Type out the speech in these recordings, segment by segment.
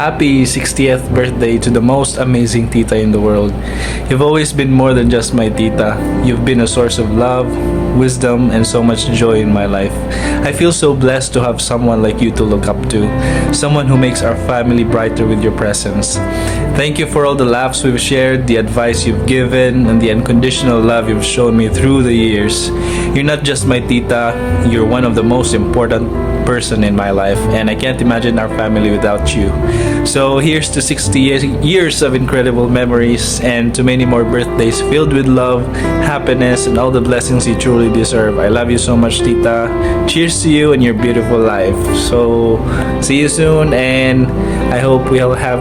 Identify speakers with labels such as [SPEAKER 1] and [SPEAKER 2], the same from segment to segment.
[SPEAKER 1] Happy 60th birthday to the most amazing tita in the world. You've always been more than just my tita. You've been a source of love, wisdom, and so much joy in my life. I feel so blessed to have someone like you to look up to, someone who makes our family brighter with your presence. Thank you for all the laughs we've shared, the advice you've given, and the unconditional love you've shown me through the years. You're not just my tita, you're one of the most important person in my life, and I can't imagine our family without you. So here's to 60 years of incredible memories and to many more birthdays filled with love, happiness, and all the blessings you truly deserve. I love you so much, tita. Cheers to you and your beautiful life. So see you soon, and I hope we'll have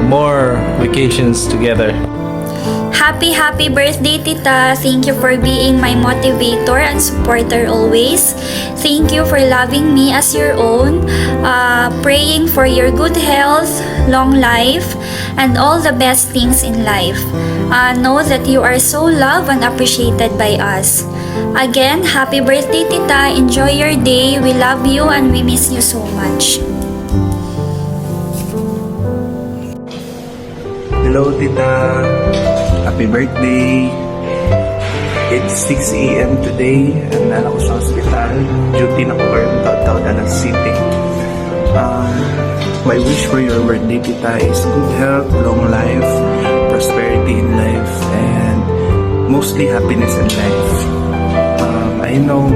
[SPEAKER 1] more vacations together.
[SPEAKER 2] Happy birthday, Tita. Thank you for being my motivator and supporter always. Thank you for loving me as your own, praying for your good health, long life, and all the best things in life. Know that you are so loved and appreciated by us. Again, happy birthday, Tita. Enjoy your day. We love you and we miss you so much.
[SPEAKER 1] Hello, Tita. Happy birthday. It's 6 a.m. today and nala ko sa hospital. Duty na ko karon taon Dallas City. My wish for your birthday, Tita, is good health, long life, prosperity in life, and mostly happiness in life. I know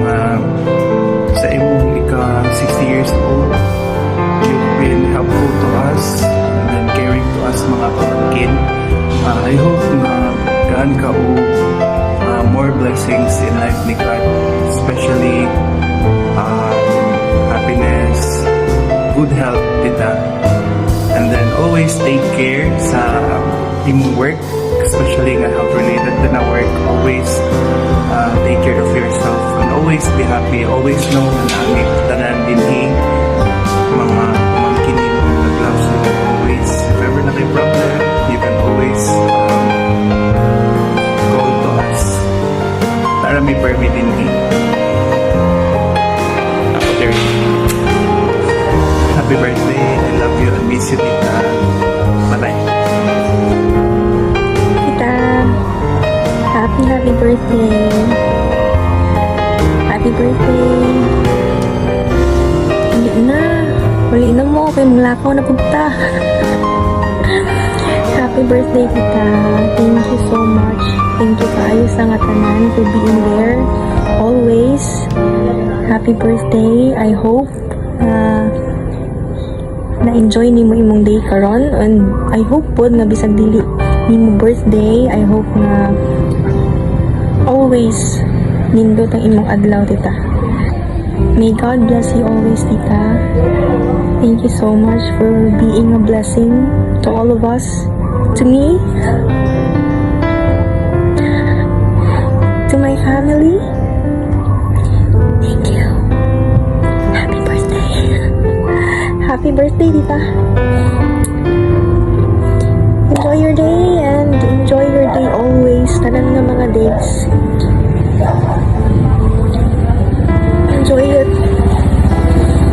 [SPEAKER 1] sa imong ika 60 years old, you've been helpful to us and caring to us mga pamangkin. I hope na gaan ka o more blessings in life ni God, especially happiness, good health, Tita. And then always take care sa imong work, especially nga health related na work. Always take care of yourself and always be happy. Always know na namin tanan din mga pamangkin mo nag-love you. Always, if ever na may problem, you can always call to us para may permit din ako there. Happy birthday. I love you and miss you, Tita. Bye-bye.
[SPEAKER 3] Tita, happy birthday. Happy birthday. Huli na mo, kay mulakaw na punta. Happy birthday, Tita. Thank you so much. Thank you kaayo sa nga tanan for being there always. Happy birthday. I hope na-enjoy nimo imong day karon, and I hope pod nga bisag dili nimo birthday, I hope na always nindot ang imong adlaw, Tita. May God bless you always, Tita. Thank you so much for being a blessing to all of us, to me, to my family. Thank you. Happy birthday. Happy birthday, Tita. Enjoy your day and enjoy your day always. Tanan nga mga days. Enjoy it.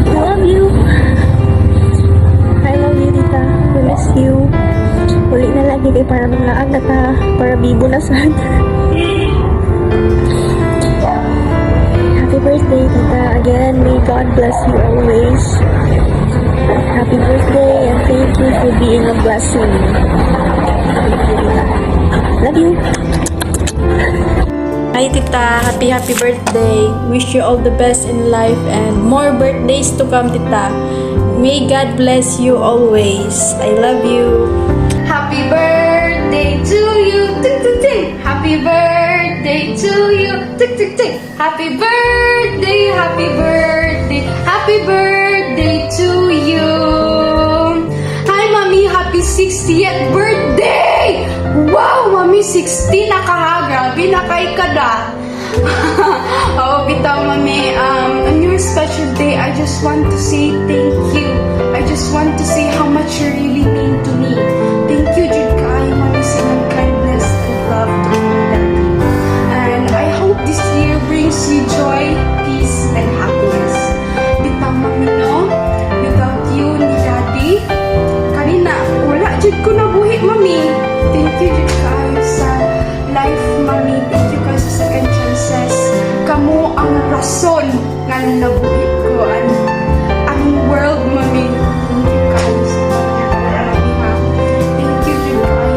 [SPEAKER 3] I love you. I love you, Tita. We miss you. Uli na lagi kay para manglaag na ta. Para bibo na sad. Happy birthday, Tita. Again, may God bless you always. Happy birthday and thank you for being a blessing. Love you.
[SPEAKER 4] Hi Tita, happy birthday. Wish you all the best in life and more birthdays to come, Tita. May God bless you always. I love you.
[SPEAKER 5] Happy birthday to you, tick tick tick. Happy birthday to you, tick tick tick. Happy birthday, happy birthday, happy birthday to you. Hi Mommy, happy 60th birthday! Wow, Mommy, 60 na ka ha. Grabe na kay kada. Oh, bitaw Mommy, on your special day, I just want to say thank you. I just want to say how much you really mean to me. Thank you, Jude Kai, Mommy, sa mga kindness and love to me. And I hope this year brings you joy, peace, and happiness. Bitaw Mommy, no? Without you ni Daddy, kanina, wala Jude ko nabuhi, Mommy. Thank you, Jude Kai, sa life, Mommy. Thank you guys sa second chances. Kamu ang rason nga nabuhi ko ang world, Mommy. Thank you guys. Thank you, Jude Kai,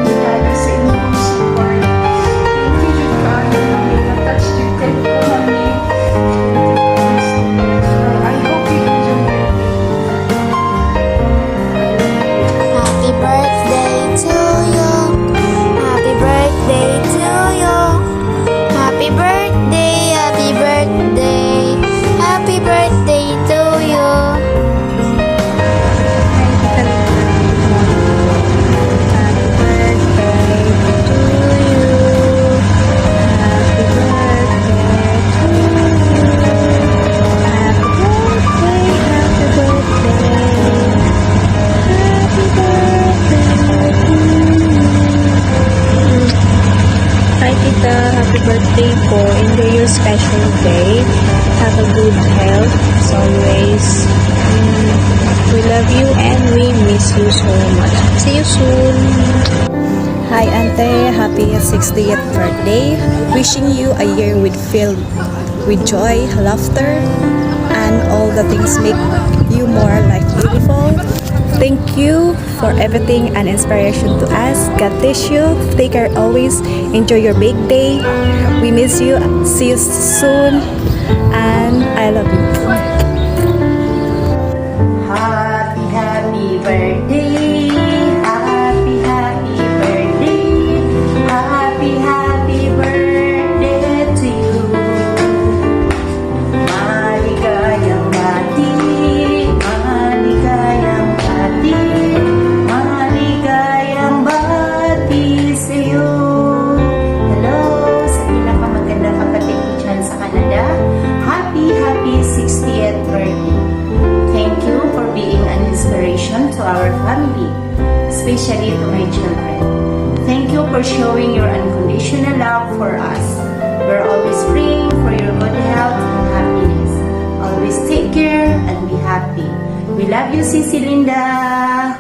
[SPEAKER 5] ni Daddy, sa inyong support. Thank you, Jude Kai, Mommy. Na-touch your head ko, Mommy. I hope you enjoy your day.
[SPEAKER 6] Happy birthday to you. Happy birthday to you. Happy birthday, happy birthday. Happy birthday
[SPEAKER 3] your special day. Have a good health as always. We love you and we miss you so much. See you soon.
[SPEAKER 7] Hi Ante, happy 60th birthday. Wishing you a year filled with joy, laughter, and all the things make you more like beautiful. Thank you for everything and inspiration to us. God bless you. Take care always. Enjoy your big day. We miss you. See you soon. And I love you.
[SPEAKER 8] Happy, happy birthday. Happy, happy birthday. Happy, happy birthday to you. Maligayang bati. Maligayang bati. Maligayang bati sa'yo. Hello sa pinakamagandang kapatid ko dyan sa Canada. Happy, happy 60th birthday. Thank you for being an inspiration to our family, especially to my children. Thank you for showing your unconditional love for us. We're always praying for your good health and happiness. Always take care and be happy. We love you, Sisi Linda.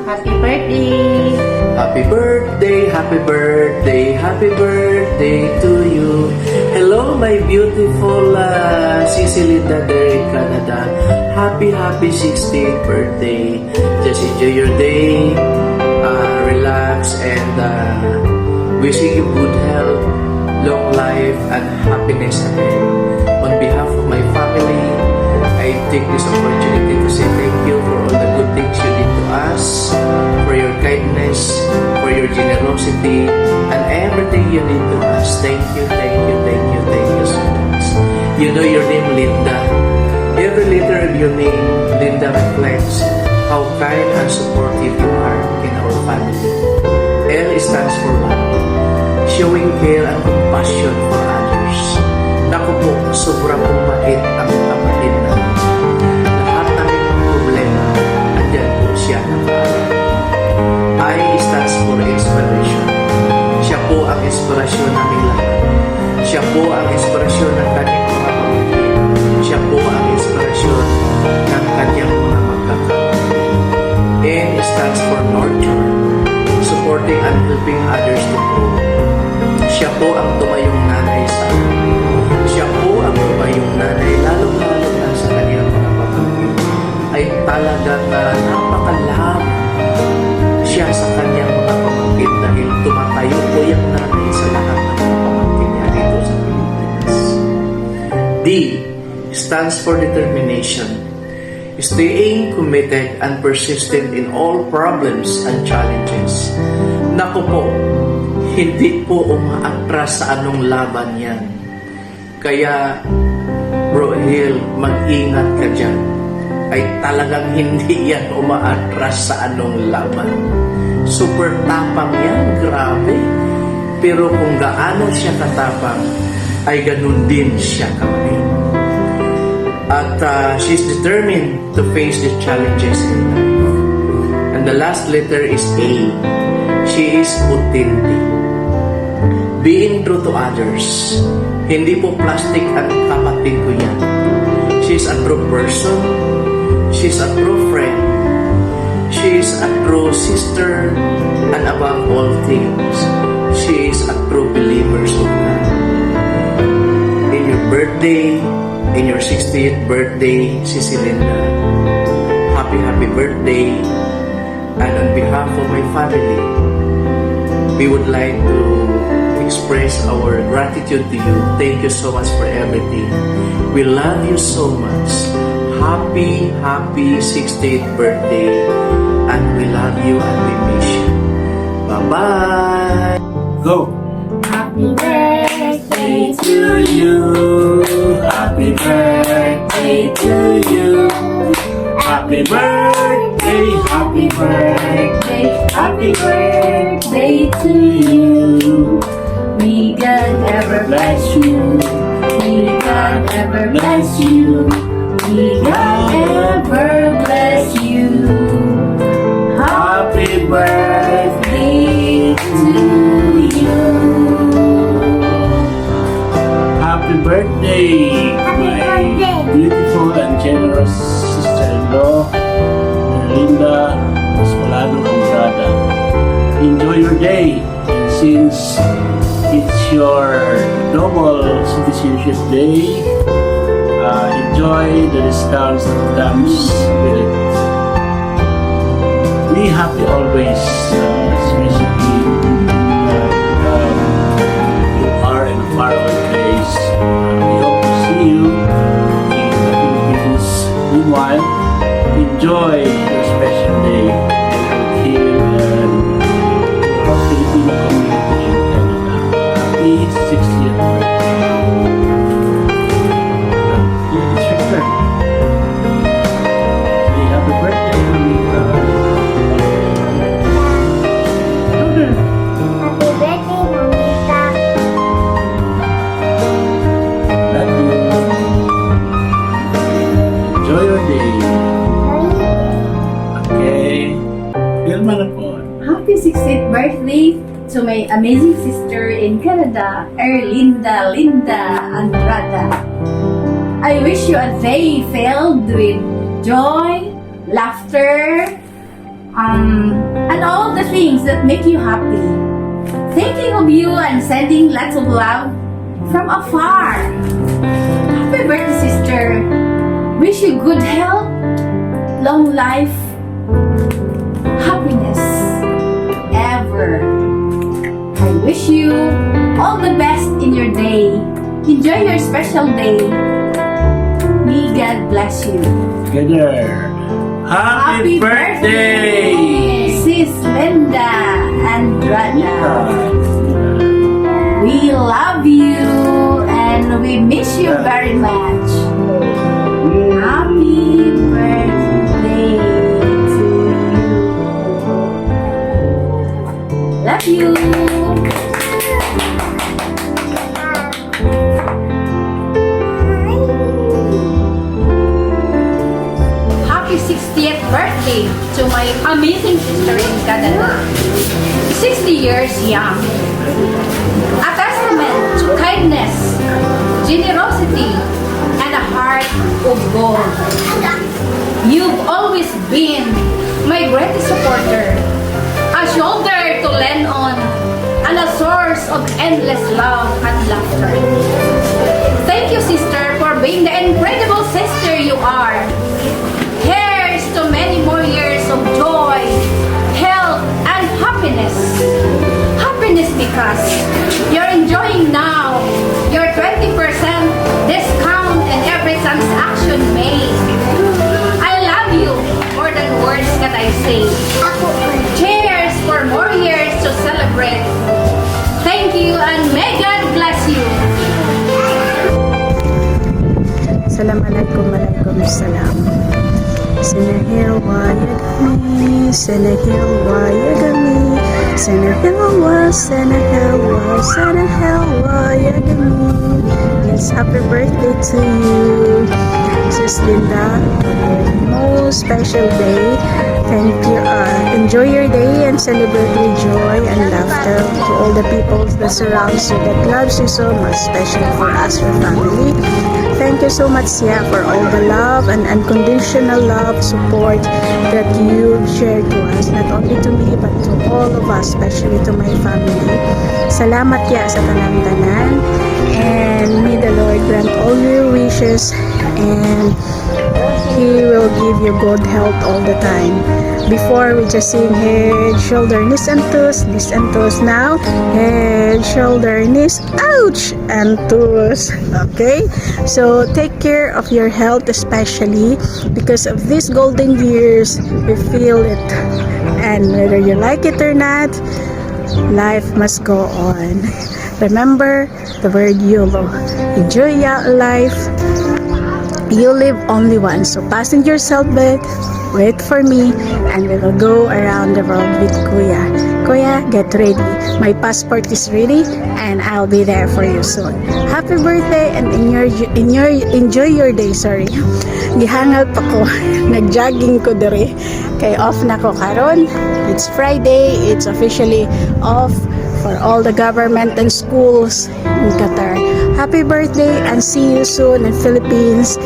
[SPEAKER 8] Happy birthday.
[SPEAKER 1] Happy birthday, happy birthday, happy birthday to you. Hello, my beautiful Cecilinda there in Canada. Happy, happy 60th birthday. Just enjoy your day, relax, and wishing you good health, long life, and happiness ahead. On behalf of my family, I take this opportunity to say thank you for all the good things you did to us, for your kindness, for your generosity, and everything you did to us. Thank you, thank you, thank you, thank you so much. You know your name, Linda. Every letter of your name, Linda, reflects how kind and supportive you are in our family. L stands for love, showing care and compassion for others. Naku po, sobra pong mait ang kapatid namin. Lahat ng mga problema, andyan po siya nakaharap. I stands for inspiration. Siya po ang inspirasyon namin lahat. Siya po ang inspirasyon ng kanyang mga pamilya. Siya po ang inspirasyon ng kanyang mga magkakapatid. N stands for nurture, supporting and helping others to grow. Siya po ang tumayong nanay sa amin. Siya po ang tumayong nanay, lalong-lalo na sa kanyang mga pamangkin, ay talagang napakalab siya sa kanyang mga pamangkin dahil tumatayo po yung nanay sa lahat ng mga pamangkin niya dito sa Pilipinas. D stands for determination, staying committed and persistent in all problems and challenges. Naku po, hindi po umaatras sa anong laban yan. Kaya, Bro Hill, mag-ingat ka dyan. Ay talagang hindi yan umaatras sa anong laban. Super tapang yan, grabe. Pero kung gaano siya katapang, ay ganun din siya kamay. At she's determined to face the challenges in life. And the last letter is A. She is authentic. Being true to others. Hindi po plastic ang kapatid ko yan. She's a true person. She's a true friend. She's a true sister. And above all things, she is a true believer of God. In your birthday, in your 60th birthday, Cecilinda, happy, happy birthday. And on behalf of my family, we would like to express our gratitude to you. Thank you so much for everything. We love you so much. Happy, happy 60th birthday. And we love you and we miss you. Bye-bye. Go.
[SPEAKER 5] Happy birthday to you. Happy birthday to you. Happy birthday, happy birthday, happy birthday to you. May God ever bless you. May God ever bless you. May God ever bless you. Happy birthday to you.
[SPEAKER 1] Happy birthday.
[SPEAKER 9] birthday, my beautiful and generous sister-in-law, Linda Escolado Andrada. Enjoy your day. And since it's your double citizenship day, enjoy the discounts that comes with it. Be happy always, especially you are in a faraway place. We hope to see you in the Philippines. Meanwhile, enjoy your special day here in the Filipino community in Canada. Happy 60th birthday. It's your turn. Say happy birthday, Amita. Okay.
[SPEAKER 6] Happy birthday, Mamita.
[SPEAKER 9] Love you. Enjoy your day. Okay. Filma na po.
[SPEAKER 10] Happy 60th birthday to my amazing sister in Canada, Erlinda Linda Andrada. I wish you a day filled with joy, laughter, and all the things that make you happy. Thinking of you and sending lots of love from afar. Happy birthday, sister. Wish you good health, long life, happiness ever. I wish you all the best in your day. Enjoy your special day. May God bless you.
[SPEAKER 9] Together. Happy birthday!
[SPEAKER 10] Sis Linda Andrada. We love you and we miss you very much. Happy birthday to you. Love you. Happy 60th birthday to my amazing sister in Canada. 60 years young. A testament to kindness, generosity, and a heart of gold. You've always been my greatest supporter, a shoulder to lean on, and a source of endless love and laughter. Thank you, sister, for being the incredible sister you are. Here's to many more years of joy, health, and happiness. Happiness because you're enjoying now your 20% discount in every transaction made. I love you more than words that I say. Cheers for more years to celebrate. Thank you and may God bless you.
[SPEAKER 3] Assalamualaikum salam. Senahil wayagami, senahil wayagami, senahil wayagami. Yes, happy birthday to you, Mrs. Linda, on your most special day. Thank you. Enjoy your day and celebrate with joy and laughter to all the people that surrounds you, that loves you so much, especially for us, your family. Thank you so much, Sia, for all the love and unconditional love, support that you shared to us, not only to me, but to all of us, especially to my family. Salamat, Ya, sa tanan-tanan. And may the Lord grant all your wishes and He will give you good health all the time. Before we just sing head, shoulder, knees and toes. Now, head, shoulder, knees, ouch, and toes. Okay? So, take care of your health especially because of these golden years, we feel it. And whether you like it or not, life must go on. Remember the word YOLO. Enjoy your life. You live only once, so fasten your seatbelt, wait for me, and we will go around the world with Kuya. Kuya, get ready. My passport is ready, and I'll be there for you soon. Happy birthday, and enjoy your day. Sorry, gihangal pa ko. Nag-jogging ko dere. Kay off na ko karon. It's Friday. It's officially off for all the government and schools
[SPEAKER 4] in Qatar. Happy birthday and see you soon in Philippines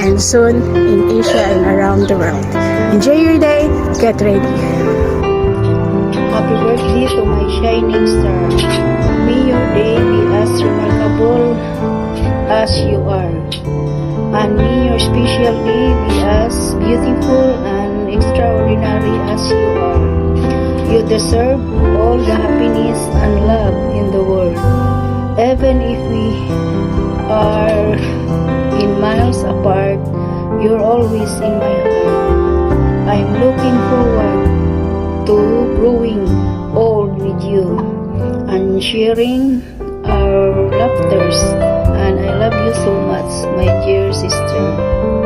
[SPEAKER 4] and soon in Asia and around the world. Enjoy your day. Get ready.
[SPEAKER 8] Happy birthday to my shining star. May your day be as remarkable as you are. And may your special day be as beautiful and extraordinary as you are. You deserve all the happiness and love in the world. Even if we are in miles apart, you're always in my heart. I'm looking forward to growing old with you and sharing our laughters. And I love you so much, my dear sister.